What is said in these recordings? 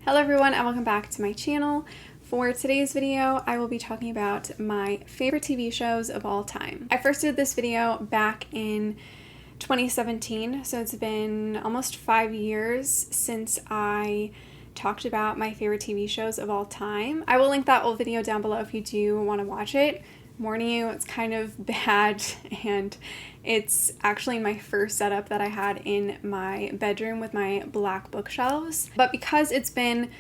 Hello everyone and welcome back to my channel. For today's video, I will be talking about my favorite TV shows of all time. I first did this video back in 2017, so it's been almost 5 years since I talked about my favorite TV shows of all time. I will link that old video down below if you do want to watch it. I'm warning you, it's kind of bad, and it's actually my first setup that I had in my bedroom with my black bookshelves. But because it's been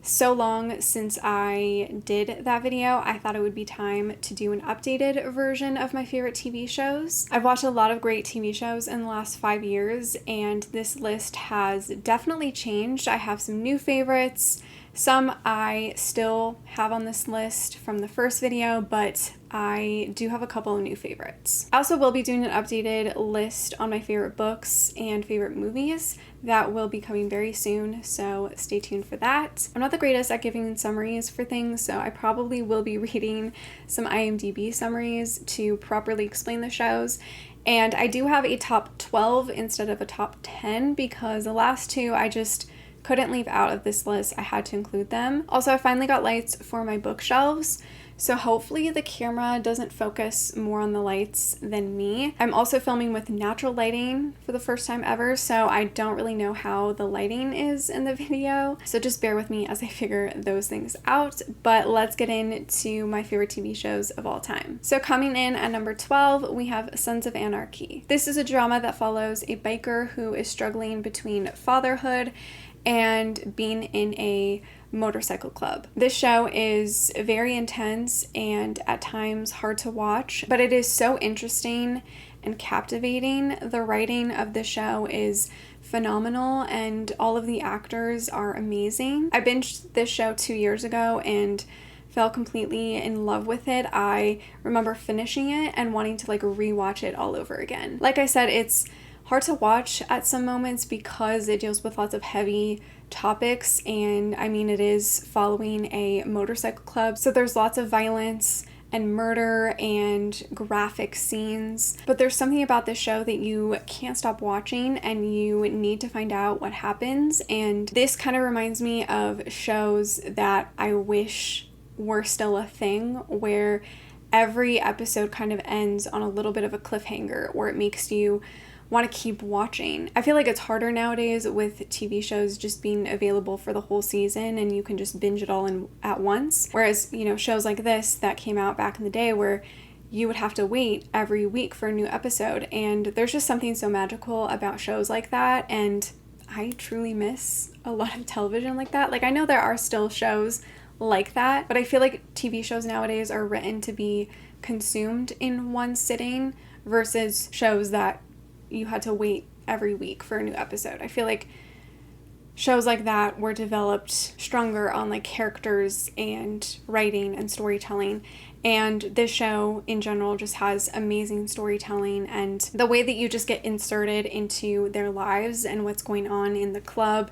so long since I did that video, I thought it would be time to do an updated version of my favorite TV shows. I've watched a lot of great TV shows in the last 5 years, and this list has definitely changed. I have some new favorites. Some I still have on this list from the first video, but I do have a couple of new favorites. I also will be doing an updated list on my favorite books and favorite movies that will be coming very soon, so stay tuned for that. I'm not the greatest at giving summaries for things, so I probably will be reading some IMDb summaries to properly explain the shows. And I do have a top 12 instead of a top 10 because the last two I just couldn't leave out of this list. I had to include them. Also, I finally got lights for my bookshelves, so hopefully the camera doesn't focus more on the lights than me. I'm also filming with natural lighting for the first time ever, so I don't really know how the lighting is in the video, so just bear with me as I figure those things out. But let's get into my favorite TV shows of all time. So coming in at number 12, we have Sons of Anarchy. This is a drama that follows a biker who is struggling between fatherhood and being in a motorcycle club. This show is very intense and at times hard to watch, but it is so interesting and captivating. The writing of the show is phenomenal and all of the actors are amazing. I binged this show 2 years ago and fell completely in love with it. I remember finishing it and wanting to rewatch it all over again. Like I said, it's hard to watch at some moments because it deals with lots of heavy topics, and I mean, it is following a motorcycle club, so there's lots of violence and murder and graphic scenes. But there's something about this show that you can't stop watching and you need to find out what happens, and this kind of reminds me of shows that I wish were still a thing, where every episode kind of ends on a little bit of a cliffhanger where it makes you want to keep watching. I feel like it's harder nowadays with TV shows just being available for the whole season and you can just binge it all in at once. Whereas, shows like this that came out back in the day where you would have to wait every week for a new episode. And there's just something so magical about shows like that. And I truly miss a lot of television like that. I know there are still shows like that, but I feel like TV shows nowadays are written to be consumed in one sitting versus shows that you had to wait every week for a new episode. I feel like shows like that were developed stronger on characters and writing and storytelling, and this show in general just has amazing storytelling and the way that you just get inserted into their lives and what's going on in the club,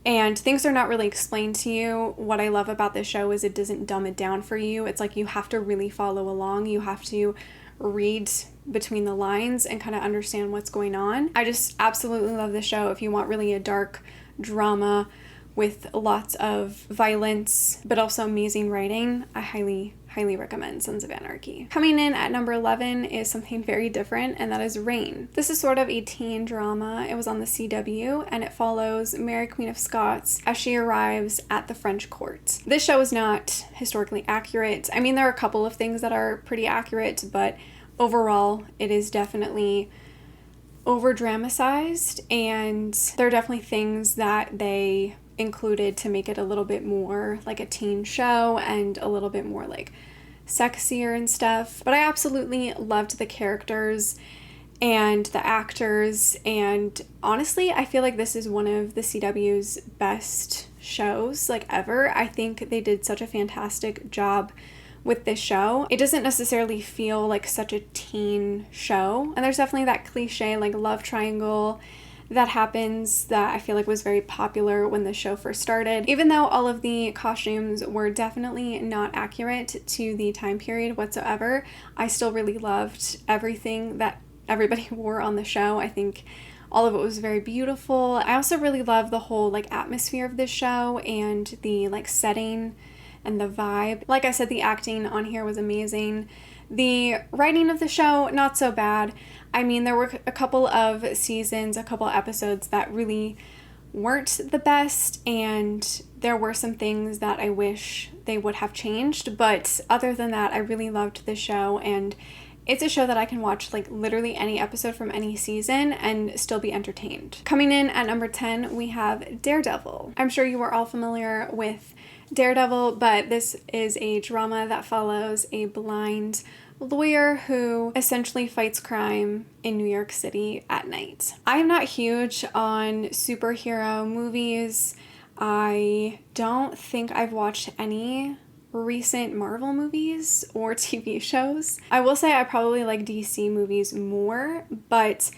and things are not really explained to you. What I love about this show is it doesn't dumb it down for you. It's you have to really follow along. You have to read between the lines and kind of understand what's going on. I just absolutely love this show. If you want really a dark drama with lots of violence but also amazing writing, I highly recommend Sons of Anarchy. Coming in at number 11 is something very different, and that is Reign. This is sort of a teen drama. It was on the CW, and it follows Mary, Queen of Scots, as she arrives at the French court. This show is not historically accurate. I mean, there are a couple of things that are pretty accurate, but overall, it is definitely over-dramatized, and there are definitely things that they included to make it a little bit more like a teen show and a little bit more sexier and stuff. But I absolutely loved the characters and the actors, and honestly, I feel like this is one of the CW's best shows ever. I think they did such a fantastic job with this show. It doesn't necessarily feel like such a teen show, and there's definitely that cliche love triangle that happens that I feel like was very popular when the show first started. Even though all of the costumes were definitely not accurate to the time period whatsoever, I still really loved everything that everybody wore on the show. I think All of it was very beautiful. I also really love the whole like atmosphere of this show and the like setting and the vibe. Like I said, the acting on here was amazing. The writing of the show, not so bad. I mean, there were a couple of seasons, a couple episodes that really weren't the best, and there were some things that I wish they would have changed, but other than that, I really loved the show, and it's a show that I can watch like literally any episode from any season and still be entertained. Coming in at number 10, we have Daredevil. I'm sure you are all familiar with Daredevil, but this is a drama that follows a blind lawyer who essentially fights crime in New York City at night. I'm not huge on superhero movies. I don't think I've watched any recent Marvel movies or TV shows. I will say I probably like DC movies more, but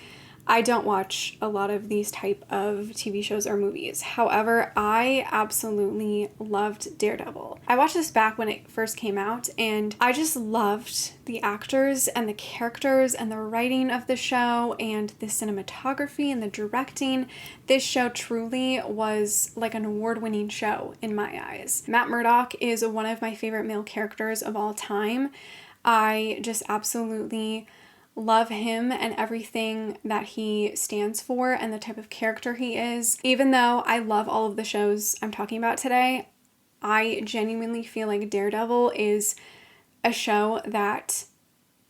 I don't watch a lot of these type of TV shows or movies. However, I absolutely loved Daredevil. I watched this back when it first came out, and I just loved the actors and the characters and the writing of the show and the cinematography and the directing. This show truly was like an award-winning show in my eyes. Matt Murdock is one of my favorite male characters of all time. I just absolutely love him and everything that he stands for and the type of character he is. Even though I love all of the shows I'm talking about today, I genuinely feel like Daredevil is a show that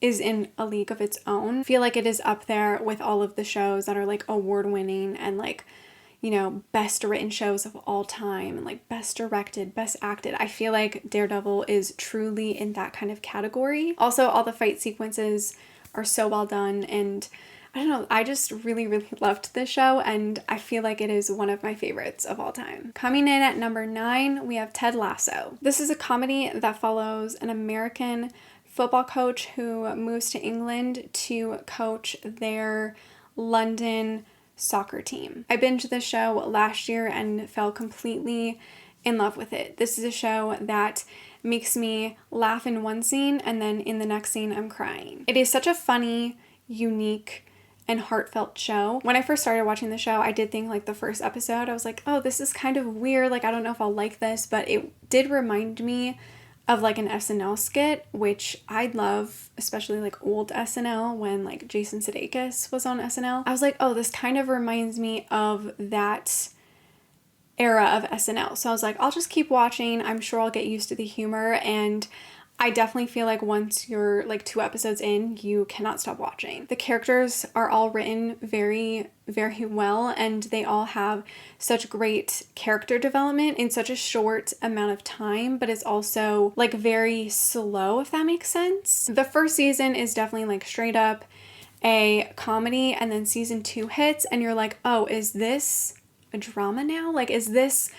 is in a league of its own. I feel like it is up there with all of the shows that are like award-winning and like, you know, best written shows of all time and like best directed, best acted. I feel like Daredevil is truly in that kind of category. Also, all the fight sequences are so well done, and I don't know, I just really loved this show, and I feel like it is one of my favorites of all time. Coming in at number 9, we have Ted Lasso. This is a comedy that follows an American football coach who moves to England to coach their London soccer team. I binged this show last year and fell completely in love with it. This is a show that makes me laugh in one scene and then in the next scene I'm crying. It is such a funny, unique, and heartfelt show. When I first started watching the show, I did think like the first episode, I was like, oh, this is kind of weird. Like, I don't know if I'll like this, but it did remind me of like an SNL skit, which I love, especially like old SNL when like Jason Sudeikis was on SNL. I was like, oh, this kind of reminds me of that era of SNL. So I was like, I'll just keep watching. I'm sure I'll get used to the humor, and I definitely feel like once you're like 2 episodes in, you cannot stop watching. The characters are all written very well, and they all have such great character development in such a short amount of time, but it's also like very slow, if that makes sense. The first season is definitely like straight up a comedy, and then season 2 hits and you're like, oh, is this a drama now? Like, is this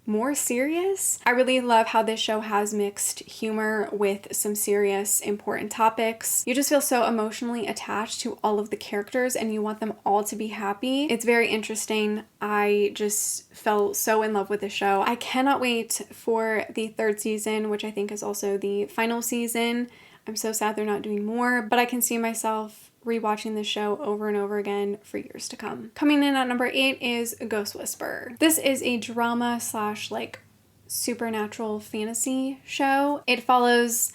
more serious? I really love how this show has mixed humor with some serious, important topics. You just feel so emotionally attached to all of the characters and you want them all to be happy. It's very interesting. I just fell so in love with the show. I cannot wait for the 3rd season, which I think is also the final season. I'm so sad they're not doing more, but I can see myself rewatching this show over and over again for years to come. Coming in at number 8 is Ghost Whisperer. This is a drama / like supernatural fantasy show. It follows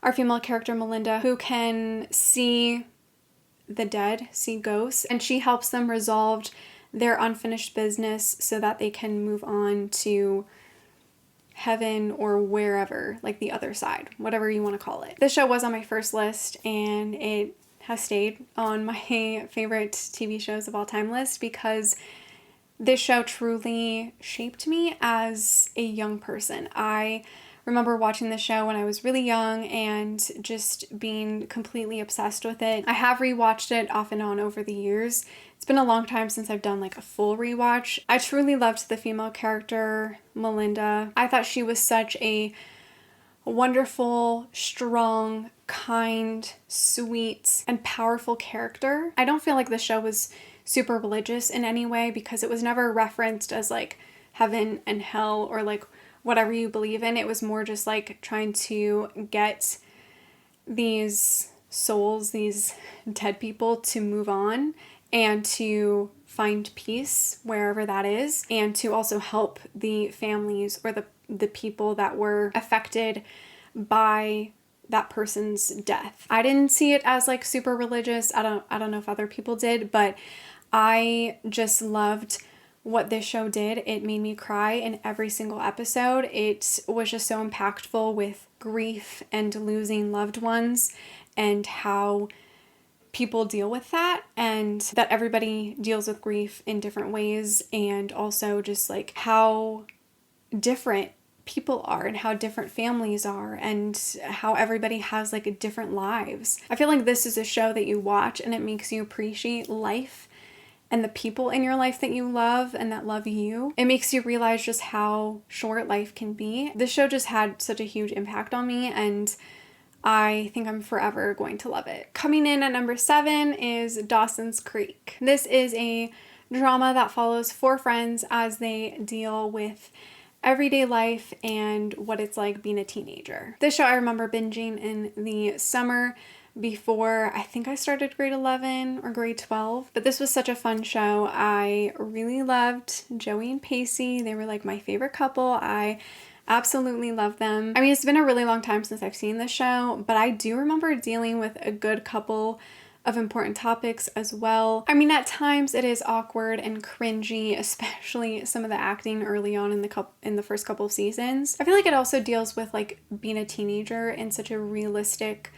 our female character Melinda, who can see the dead, see ghosts, and she helps them resolve their unfinished business so that they can move on to heaven or wherever, like the other side, whatever you want to call it. This show was on my first list, and it has stayed on my favorite TV shows of all time list because this show truly shaped me as a young person. I remember watching this show when I was really young and just being completely obsessed with it. I have rewatched it off and on over the years. It's been a long time since I've done like a full rewatch. I truly loved the female character, Melinda. I thought she was such a wonderful, strong, kind, sweet, and powerful character. I don't feel like the show was super religious in any way because it was never referenced as like heaven and hell or like whatever you believe in. It was more just like trying to get these souls, these dead people, to move on and to find peace wherever that is, and to also help the families or the people that were affected by that person's death. I didn't see it as like super religious. I don't know if other people did, but I just loved what this show did. It made me cry in every single episode. It was just so impactful with grief and losing loved ones and how people deal with that, and that everybody deals with grief in different ways, and also just like how different people are and how different families are and how everybody has like different lives. I feel like this is a show that you watch and it makes you appreciate life and the people in your life that you love and that love you. It makes you realize just how short life can be. This show just had such a huge impact on me, and I think I'm forever going to love it. Coming in at number 7 is Dawson's Creek. This is a drama that follows 4 friends as they deal with everyday life and what it's like being a teenager. This show I remember binging in the summer before I think I started grade 11 or grade 12. But this was such a fun show. I really loved Joey and Pacey. They were like my favorite couple. I absolutely love them. I mean, it's been a really long time since I've seen this show, but I do remember dealing with a good couple of important topics as well. I mean, at times it is awkward and cringy, especially some of the acting early on in the first couple of seasons. I feel like it also deals with like being a teenager in such a realistic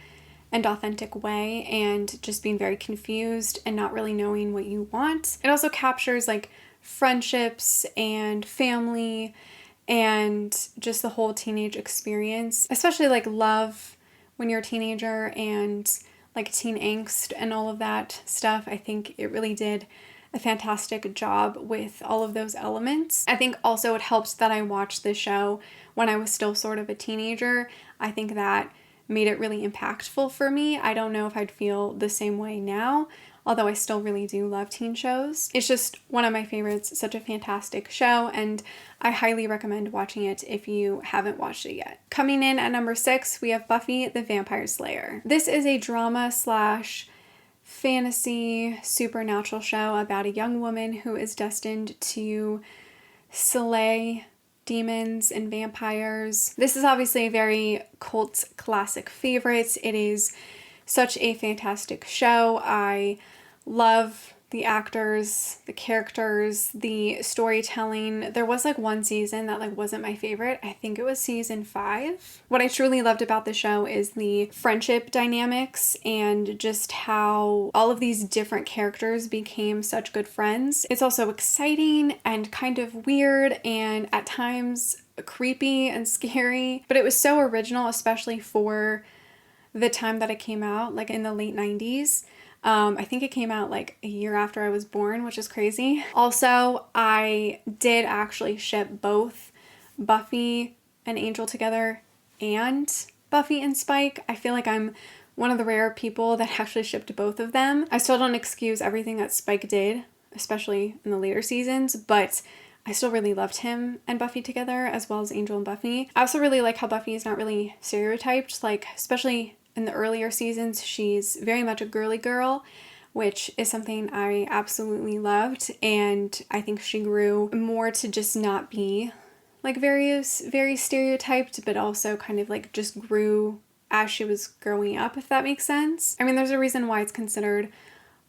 and authentic way, and just being very confused and not really knowing what you want. It also captures like friendships and family and just the whole teenage experience, especially like love when you're a teenager and like teen angst and all of that stuff. I think it really did a fantastic job with all of those elements. I think also it helps that I watched this show when I was still sort of a teenager. I think that made it really impactful for me. I don't know if I'd feel the same way now, although I still really do love teen shows. It's just one of my favorites, such a fantastic show, and I highly recommend watching it if you haven't watched it yet. Coming in at number 6, we have Buffy the Vampire Slayer. This is a drama / fantasy supernatural show about a young woman who is destined to slay demons and vampires. This is obviously a very cult classic favorite. It is such a fantastic show. I love the actors, the characters, the storytelling. There was like one season that like wasn't my favorite. I think it was season 5. What I truly loved about the show is the friendship dynamics and just how all of these different characters became such good friends. It's also exciting and kind of weird and at times creepy and scary, but it was so original, especially for the time that it came out, like in the late 90s. I think it came out like a year after I was born, which is crazy. Also, I did actually ship both Buffy and Angel together and Buffy and Spike. I feel like I'm one of the rare people that actually shipped both of them. I still don't excuse everything that Spike did, especially in the later seasons, but I still really loved him and Buffy together, as well as Angel and Buffy. I also really like how Buffy is not really stereotyped, like especially in the earlier seasons, she's very much a girly girl, which is something I absolutely loved. And I think she grew more to just not be like very stereotyped, but also kind of like just grew as she was growing up, if that makes sense. I mean, there's a reason why it's considered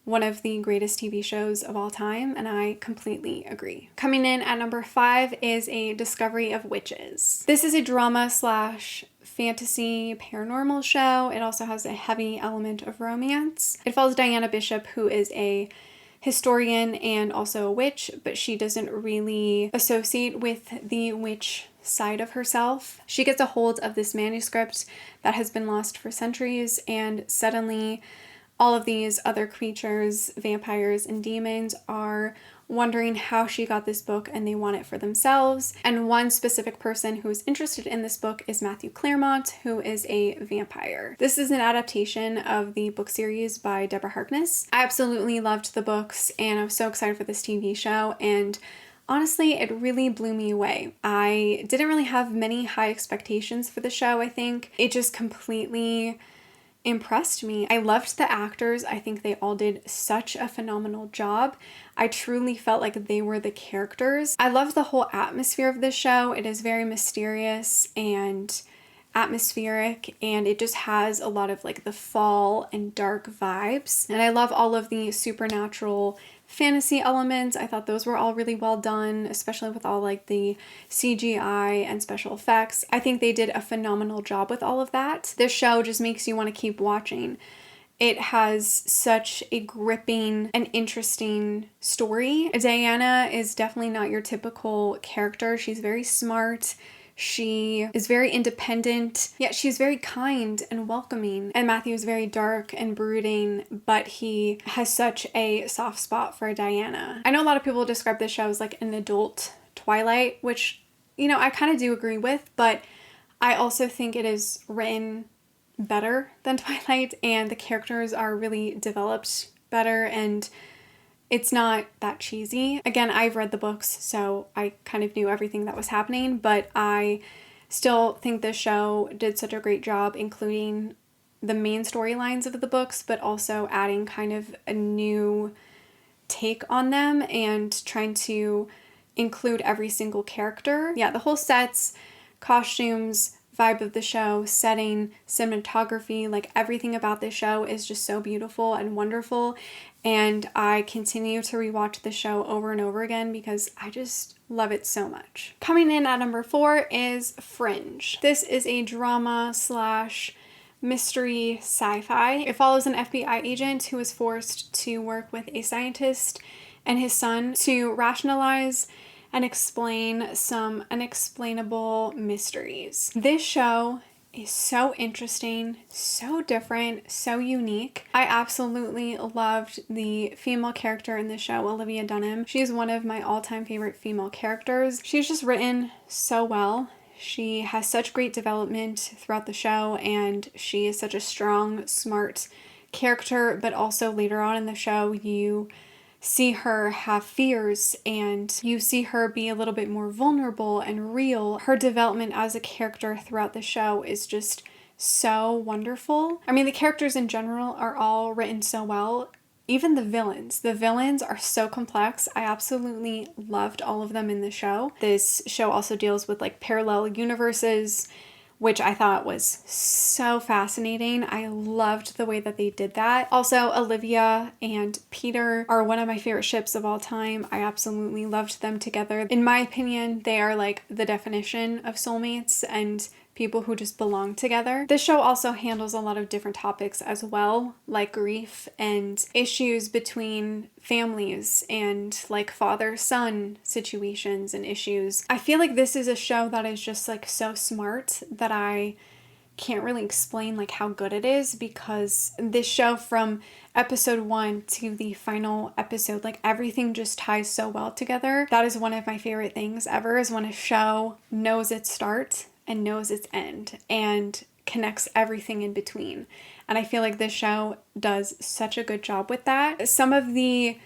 one of the greatest TV shows of all time, and I completely agree. Coming in at number 5 is A Discovery of Witches. This is a drama / fantasy paranormal show. It also has a heavy element of romance. It follows Diana Bishop, who is a historian and also a witch, but she doesn't really associate with the witch side of herself. She gets a hold of this manuscript that has been lost for centuries, and suddenly all of these other creatures, vampires and demons, are wondering how she got this book, and they want it for themselves. And one specific person who is interested in this book is Matthew Claremont, who is a vampire. This is an adaptation of the book series by Deborah Harkness. I absolutely loved the books, and I was so excited for this TV show, and honestly, it really blew me away. I didn't really have many high expectations for the show, I think. It just completely impressed me. I loved the actors. I think they all did such a phenomenal job. I truly felt like they were the characters. I love the whole atmosphere of this show. It is very mysterious and atmospheric, and it just has a lot of like the fall and dark vibes. And I love all of the supernatural fantasy elements. I thought those were all really well done, especially with all like the CGI and special effects. I think they did a phenomenal job with all of that. This show just makes you want to keep watching. It has such a gripping and interesting story. Diana is definitely not your typical character. She's very smart. She is very independent, yet she's very kind and welcoming. And Matthew is very dark and brooding, but he has such a soft spot for Diana. I know a lot of people describe this show as like an adult Twilight, which, you know, I kind of do agree with, but I also think it is written better than Twilight, and the characters are really developed better, and it's not that cheesy. Again, I've read the books, so I kind of knew everything that was happening, but I still think this show did such a great job including the main storylines of the books, but also adding kind of a new take on them and trying to include every single character. Yeah, the whole sets, costumes, vibe of the show, setting, cinematography, like everything about this show is just so beautiful and wonderful. And I continue to rewatch the show over and over again because I just love it so much. Coming in at number 4 is Fringe. This is a drama slash mystery sci-fi. It follows an FBI agent who is forced to work with a scientist and his son to rationalize and explain some unexplainable mysteries. This show is so interesting, so different, so unique. I absolutely loved the female character in the show, Olivia Dunham. She's one of my all-time favorite female characters. She's just written so well. She has such great development throughout the show, and she is such a strong, smart character, but also later on in the show, you see her have fears and you see her be a little bit more vulnerable and real. Her development as a character throughout the show is just so wonderful. I mean, the characters in general are all written so well. Even the villains. The villains are so complex. I absolutely loved all of them in the show. This show also deals with like parallel universes, which I thought was so fascinating. I loved the way that they did that. Also, Olivia and Peter are one of my favorite ships of all time. I absolutely loved them together. In my opinion, they are like the definition of soulmates and people who just belong together. This show also handles a lot of different topics as well, like grief and issues between families and like father-son situations and issues. I feel like this is a show that is just like so smart that I can't really explain like how good it is, because this show from episode 1 to the final episode, like everything just ties so well together. That is one of my favorite things ever, is when a show knows its start and knows its end and connects everything in between. And I feel like this show does such a good job with that. Some of the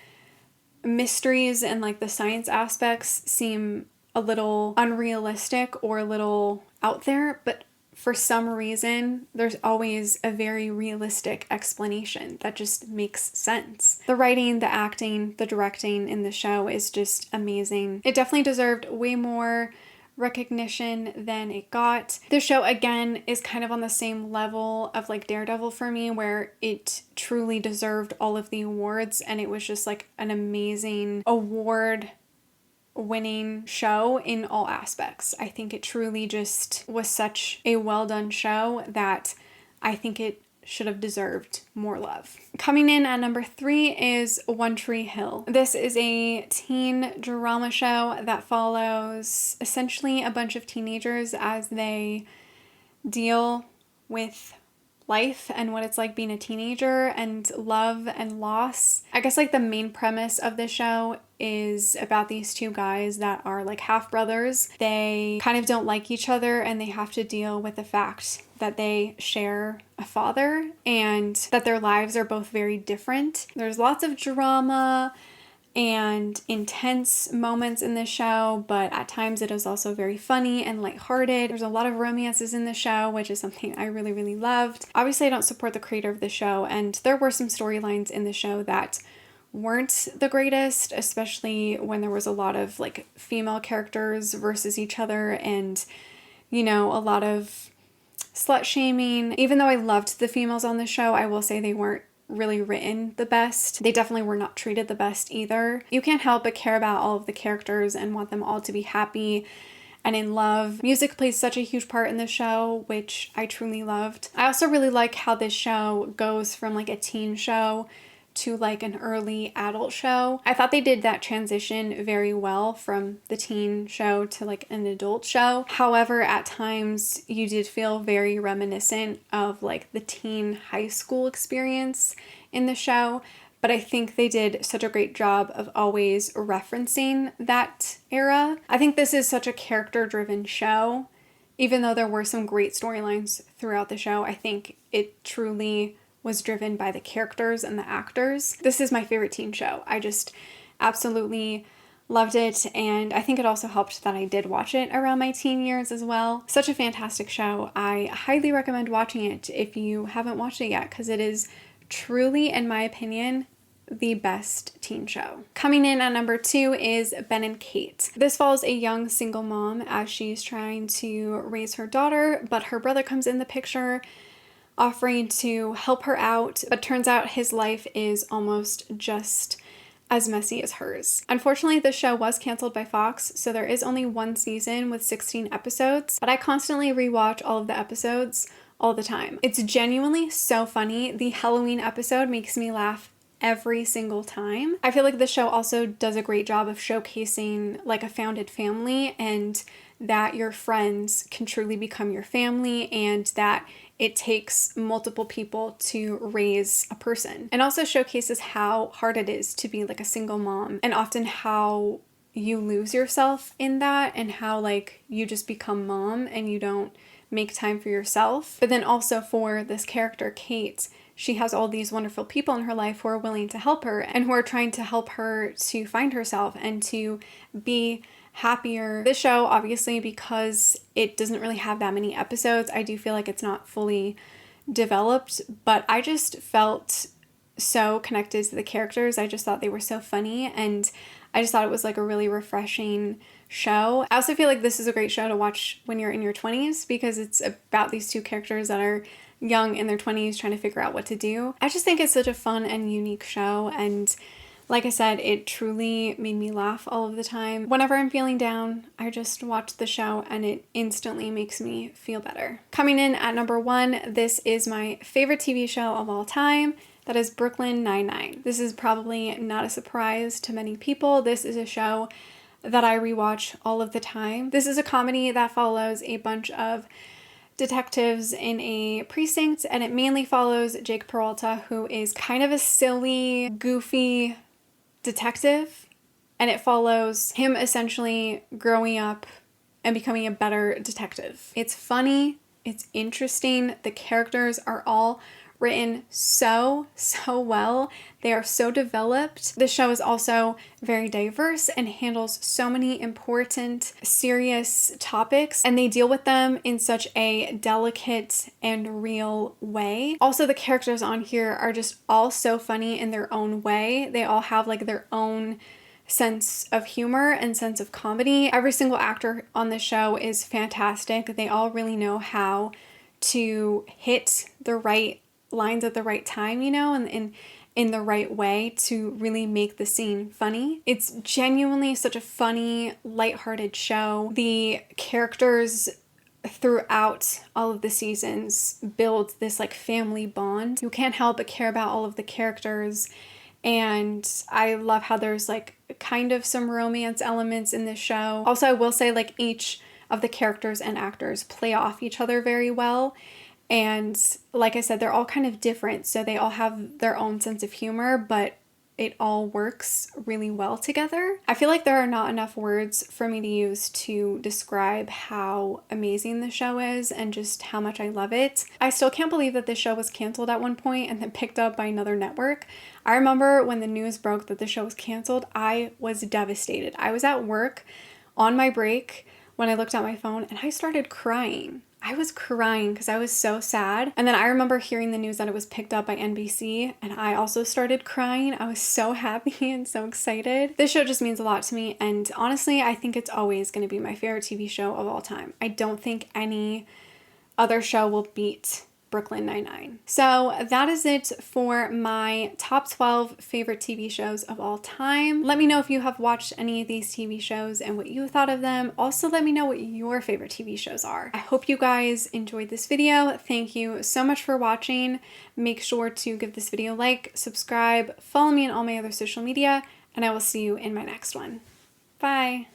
mysteries and like the science aspects seem a little unrealistic or a little out there, but for some reason, there's always a very realistic explanation that just makes sense. The writing, the acting, the directing in the show is just amazing. It definitely deserved way more recognition than it got. This show again is kind of on the same level of like Daredevil for me, where it truly deserved all of the awards, and it was just like an amazing award winning show in all aspects. I think it truly just was such a well done show that I think it should have deserved more love. Coming in at number 3 is One Tree Hill. This is a teen drama show that follows essentially a bunch of teenagers as they deal with life and what it's like being a teenager and love and loss. I guess like the main premise of the show is about these two guys that are like half brothers. They kind of don't like each other and they have to deal with the fact that they share a father and that their lives are both very different. There's lots of drama and intense moments in the show, but at times it is also very funny and lighthearted. There's a lot of romances in the show, which is something I really, really loved. Obviously, I don't support the creator of the show, and there were some storylines in the show that weren't the greatest, especially when there was a lot of like female characters versus each other and, you know, a lot of slut shaming. Even though I loved the females on the show, I will say they weren't really written the best. They definitely were not treated the best either. You can't help but care about all of the characters and want them all to be happy and in love. Music plays such a huge part in the show, which I truly loved. I also really like how this show goes from like a teen show to like an early adult show. I thought they did that transition very well from the teen show to like an adult show. However, at times you did feel very reminiscent of like the teen high school experience in the show. But I think they did such a great job of always referencing that era. I think this is such a character-driven show. Even though there were some great storylines throughout the show, I think it truly was driven by the characters and the actors. This is my favorite teen show. I just absolutely loved it, and I think it also helped that I did watch it around my teen years as well. Such a fantastic show. I highly recommend watching it if you haven't watched it yet, because it is truly, in my opinion, the best teen show. Coming in at number 2 is Ben and Kate. This follows a young single mom as she's trying to raise her daughter, but her brother comes in the picture offering to help her out, but turns out his life is almost just as messy as hers. Unfortunately, this show was canceled by Fox, so there is only one season with 16 episodes, but I constantly rewatch all of the episodes all the time. It's genuinely so funny. The Halloween episode makes me laugh every single time. I feel like the show also does a great job of showcasing like a founded family, and that your friends can truly become your family, and that it takes multiple people to raise a person. And also showcases how hard it is to be like a single mom, and often how you lose yourself in that, and how like you just become mom and you don't make time for yourself. But then also for this character, Kate, she has all these wonderful people in her life who are willing to help her and who are trying to help her to find herself and to be happier. This show, obviously, because it doesn't really have that many episodes, I do feel like it's not fully developed, but I just felt so connected to the characters. I just thought they were so funny, and I just thought it was like a really refreshing show. I also feel like this is a great show to watch when you're in your 20s, because it's about these two characters that are young in their 20s trying to figure out what to do. I just think it's such a fun and unique show, and like I said, it truly made me laugh all of the time. Whenever I'm feeling down, I just watch the show and it instantly makes me feel better. Coming in at number 1, this is my favorite TV show of all time. That is Brooklyn Nine-Nine. This is probably not a surprise to many people. This is a show that I rewatch all of the time. This is a comedy that follows a bunch of detectives in a precinct, and it mainly follows Jake Peralta, who is kind of a silly, goofy detective, and it follows him essentially growing up and becoming a better detective. It's funny, it's interesting, the characters are all written so well. They are so developed. This show is also very diverse and handles so many important, serious topics, and they deal with them in such a delicate and real way. Also, the characters on here are just all so funny in their own way. They all have like their own sense of humor and sense of comedy. Every single actor on the show is fantastic. They all really know how to hit the right lines at the right time, you know, and in the right way to really make the scene funny. It's genuinely such a funny, lighthearted show. The characters throughout all of the seasons build this like family bond. You can't help but care about all of the characters, and I love how there's like kind of some romance elements in this show. Also, I will say like each of the characters and actors play off each other very well. And like I said, they're all kind of different, so they all have their own sense of humor, but it all works really well together. I feel like there are not enough words for me to use to describe how amazing the show is and just how much I love it. I still can't believe that this show was canceled at one point and then picked up by another network. I remember when the news broke that the show was canceled, I was devastated. I was at work on my break when I looked at my phone and I started crying. I was crying because I was so sad. And then I remember hearing the news that it was picked up by NBC and I also started crying. I was so happy and so excited. This show just means a lot to me, and honestly, I think it's always going to be my favorite TV show of all time. I don't think any other show will beat Brooklyn Nine-Nine. So that is it for my top 12 favorite TV shows of all time. Let me know if you have watched any of these TV shows and what you thought of them. Also, let me know what your favorite TV shows are. I hope you guys enjoyed this video. Thank you so much for watching. Make sure to give this video a like, subscribe, follow me on all my other social media, and I will see you in my next one. Bye.